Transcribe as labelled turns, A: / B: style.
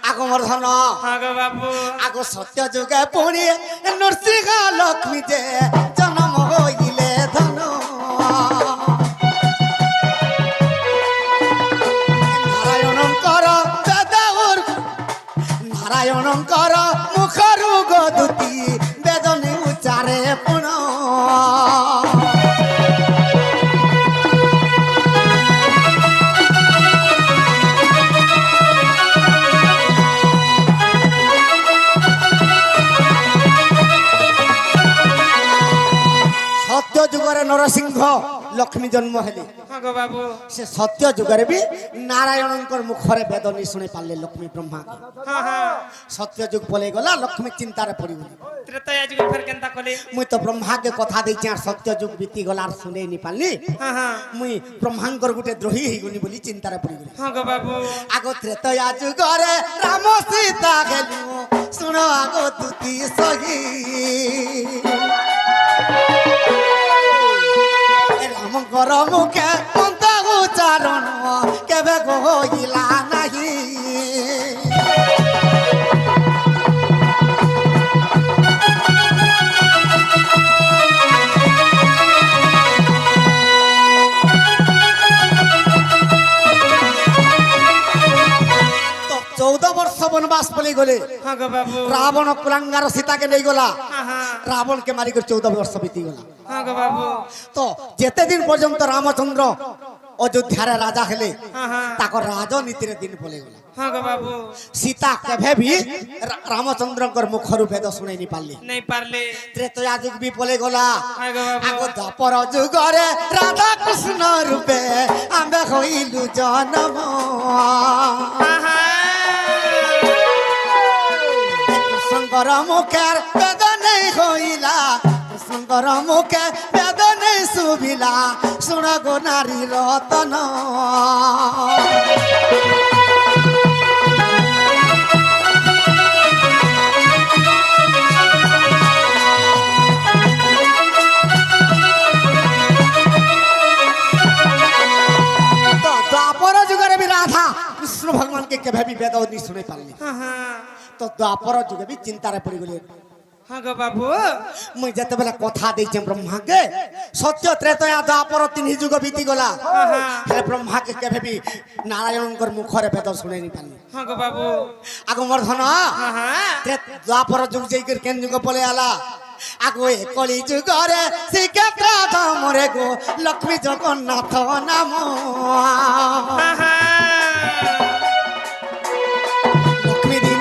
A: আগমর ধন আগ সত্য যুগে পুরি নরসিংহ লক্ষ্মী যে জন্ম হইলে ধন নারায়ণঙ্কর বেদর নারায়ণঙ্কর মুখরু গদুতি বেদনে উচ্চারে পুণ সত্য যুগরে নরসিংহ লক্ষ্মী জন্ম হেলে সে সত্য যুগরে বি নারায়ণঙ্কর মুখরে বেদনী শুনে পারলে লক্ষ্মী ব্রহ্মা সত্য যুগ বলে গলা লক্ষ্মী চিন্তারে পড়ি মুই তো ব্রহ্মাকে কথা দিয়েছি আর সত্য যুগ বিতি গলা আর শুনে নি পারলি মুই ব্রহ্মাঙ্কর গোটে দ্রোহী হইগনি বলি চিন্তারে পড়ি গলি আগ ত্রেতয়া যুগরে রাম সীতা গেলু শুণ আগ দুতি সহি রামঙ্কর মুখে মন্দ উচ্চারণ কেবে কহিলা নাহি তো 14 বর্ষ বনবাস বলি গলে রাবণ কুলাঙ্গার সীতাকে নেই গলা রাবণকে মারি করে 14 বর্ষ বিতি গলা তো যেতে দিন পর্যন্ত রামচন্দ্র অযোধ্যার রাজা হেলে তাকর রাজনীতির দিন বলে গলা সীতা কেভে ভি রামচন্দ্রঙ্কর মুখরু বেদ শুনে নি পারলে ত্রেতয়া যুগ বি বলে গলা আগ দ্বাপর যুগরে রাধা কৃষ্ণ রূপে আম্বে হইলু জন্ম শঙ্কর মুখের বেদনে হইলা শঙ্কর মুখে বেদনে শুভিলা শুণ গো নারী রতন দ্বাপর যুগরে বি রাধা কৃষ্ণ ভগবানকে কেবে বি বেদনী শুনে পারলি তো দ্বাপর যুগে বি চিন্তারে পড়ি গলি মুই যেতেবেলে কথা দিয়েছি ব্রহ্মাকে সত্য ত্রেতয়া দ্বাপর 3 যুগ বিতি গলা হেলে ব্রহ্মাকে কেবে বি নারায়ণঙ্কর মুখরে বেদ শুনে নি পারলি আগমর ধন দ্বাপর যুগ যেই কেন যুগ বলে আলা আগো এ কলি যুগরে শ্রীক্ষেত্র ধামরে গো লক্ষ্মী জগন্নাথ নাম